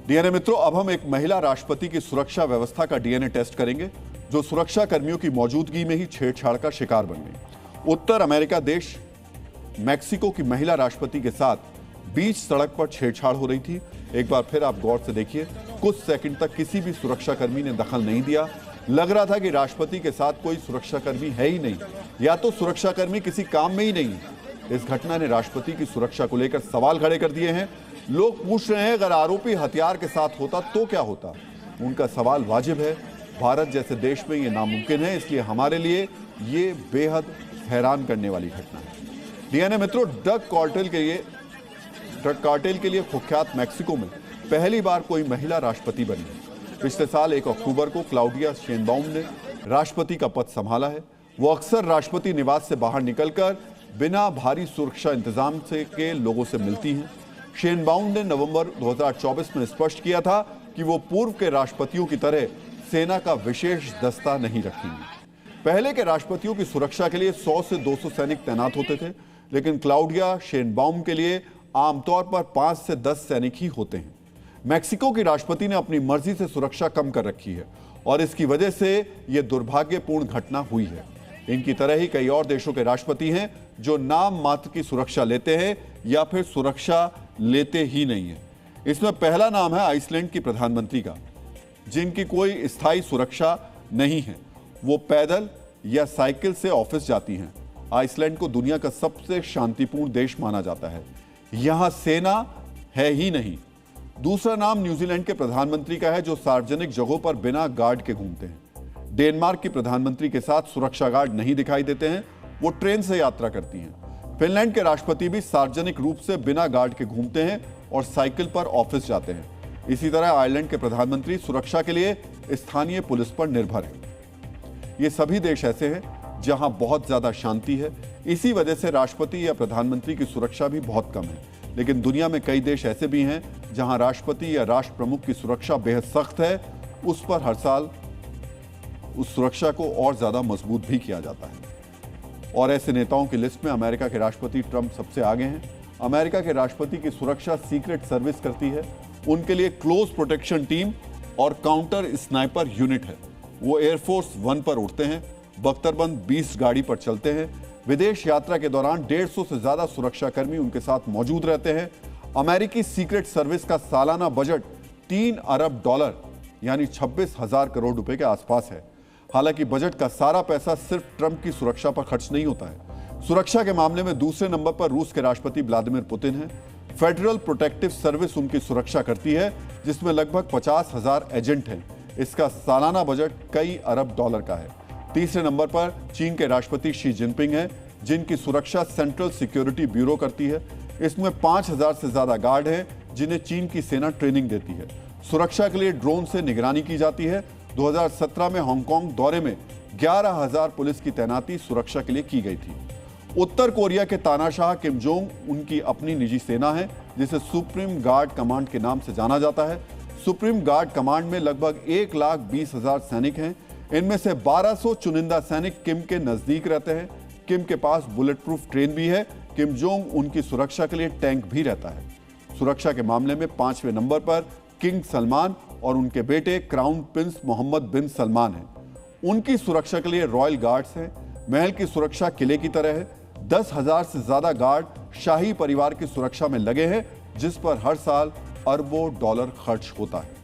DNA मित्रों, अब हम एक महिला राष्ट्रपति की सुरक्षा व्यवस्था का डीएनए टेस्ट करेंगे, जो सुरक्षा कर्मियों की मौजूदगी में ही छेड़छाड़ का शिकार बन गई। उत्तर अमेरिका देश मैक्सिको की महिला राष्ट्रपति के साथ बीच सड़क पर छेड़छाड़ हो रही थी। एक बार फिर आप गौर से देखिए, कुछ सेकंड तक किसी भी सुरक्षाकर्मी ने दखल नहीं दिया। लग रहा था कि राष्ट्रपति के साथ कोई सुरक्षाकर्मी है ही नहीं, या तो सुरक्षाकर्मी किसी काम में ही नहीं। इस घटना ने राष्ट्रपति की सुरक्षा को लेकर सवाल खड़े कर दिए हैं। लोग पूछ रहे हैं, अगर आरोपी हथियार के साथ होता तो क्या होता? उनका सवाल वाजिब है। भारत जैसे देश में ये नामुमकिन है, इसलिए हमारे लिए ये बेहद हैरान करने वाली घटना है। डीएनए मित्रों, ड्रग कार्टेल के लिए कुख्यात मैक्सिको में पहली बार कोई महिला राष्ट्रपति बनी है। पिछले साल 1 अक्टूबर को क्लाउडिया शेनबाउम ने राष्ट्रपति का पद संभाला है। वो अक्सर राष्ट्रपति निवास से बाहर निकलकर बिना भारी सुरक्षा इंतजाम से के लोगों से मिलती हैं। शेनबाउम ने नवंबर 2024 में स्पष्ट किया था कि वो पूर्व के राष्ट्रपतियों की तरह सेना का विशेष दस्ता नहीं रखेंगी। पहले के राष्ट्रपतियों की सुरक्षा के लिए 100 से 200 सैनिक तैनात होते थे, लेकिन क्लाउडिया शेनबाउम के लिए आमतौर पर 5 से 10 सैनिक ही होते हैं। मैक्सिको की राष्ट्रपति ने अपनी मर्जी से सुरक्षा कम कर रखी है और इसकी वजह से यह दुर्भाग्यपूर्ण घटना हुई है। इनकी तरह ही कई और देशों के राष्ट्रपति हैं जो नाम मात्र की सुरक्षा लेते हैं या फिर सुरक्षा लेते ही नहीं है। इसमें पहला नाम है आइसलैंड की प्रधानमंत्री का, जिनकी कोई स्थायी सुरक्षा नहीं है। वो पैदल या साइकिल से ऑफिस जाती हैं। आइसलैंड को दुनिया का सबसे शांतिपूर्ण देश माना जाता है। यहां सेना है ही नहीं। दूसरा नाम न्यूजीलैंड के प्रधानमंत्री का है, जो सार्वजनिक जगहों पर बिना गार्ड के घूमते हैं। डेनमार्क की प्रधानमंत्री के साथ सुरक्षा गार्ड नहीं दिखाई देते हैं, वो ट्रेन से यात्रा करती हैं। फिनलैंड के राष्ट्रपति भी सार्वजनिक रूप से बिना गार्ड के घूमते हैं और साइकिल पर ऑफिस जाते हैं। इसी तरह आयरलैंड के प्रधानमंत्री सुरक्षा के लिए स्थानीय पुलिस पर निर्भर हैं। ये सभी देश ऐसे हैं जहां बहुत ज्यादा शांति है। इसी वजह से राष्ट्रपति या प्रधानमंत्री की सुरक्षा भी बहुत कम है। लेकिन दुनिया में कई देश ऐसे भी हैं जहां राष्ट्रपति या राष्ट्र प्रमुख की सुरक्षा बेहद सख्त है। उस पर हर साल उस सुरक्षा को और ज्यादा मजबूत भी किया जाता है। और ऐसे नेताओं की लिस्ट में अमेरिका के राष्ट्रपति ट्रंप सबसे आगे हैं। अमेरिका के राष्ट्रपति की सुरक्षा सीक्रेट सर्विस करती है। उनके लिए क्लोज प्रोटेक्शन टीम और काउंटर स्नाइपर यूनिट है। वो एयरफोर्स 1 पर उड़ते हैं, बख्तरबंद 20 गाड़ी पर चलते हैं। विदेश यात्रा के दौरान 150 से ज्यादा सुरक्षाकर्मी उनके साथ मौजूद रहते हैं। अमेरिकी सीक्रेट सर्विस का सालाना बजट $3 अरब यानी 26,000 करोड़ रुपए के आसपास है। हालांकि बजट का सारा पैसा सिर्फ ट्रंप की सुरक्षा पर खर्च नहीं होता है। सुरक्षा के मामले में दूसरे नंबर पर रूस के राष्ट्रपति व्लादिमीर पुतिन हैं। फेडरल प्रोटेक्टिव सर्विस उनकी सुरक्षा करती है, जिसमें लगभग 50,000 एजेंट हैं। इसका सालाना बजट कई अरब डॉलर का है। तीसरे नंबर पर चीन के राष्ट्रपति शी जिनपिंग हैं, जिनकी सुरक्षा सेंट्रल सिक्योरिटी ब्यूरो करती है। इसमें 5,000 से ज्यादा गार्ड हैं, जिन्हें चीन की सेना ट्रेनिंग देती है। सुरक्षा के लिए ड्रोन से निगरानी की जाती है। 2017 में हांगकांग दौरे में 11,000 पुलिस की तैनाती सुरक्षा के लिए की गई थी। उत्तर कोरिया के तानाशाह किम जोंग उनकी अपनी निजी सेना है, जिसे सुप्रीम गार्ड कमांड के नाम से जाना जाता है। सुप्रीम गार्ड कमांड में लगभग 1,20,000 सैनिक हैं। इनमें से 1200 चुनिंदा सैनिक किम के नजदीक रहते हैं। किम के पास बुलेट प्रूफ ट्रेन भी है। किम जोंग उनकी सुरक्षा के लिए टैंक भी रहता है। सुरक्षा के मामले में 5वें नंबर पर किंग सलमान और उनके बेटे क्राउन प्रिंस मोहम्मद बिन सलमान हैं। उनकी सुरक्षा के लिए रॉयल गार्ड्स हैं। महल की सुरक्षा किले की तरह है। 10,000 से ज्यादा गार्ड शाही परिवार की सुरक्षा में लगे हैं, जिस पर हर साल अरबों डॉलर खर्च होता है।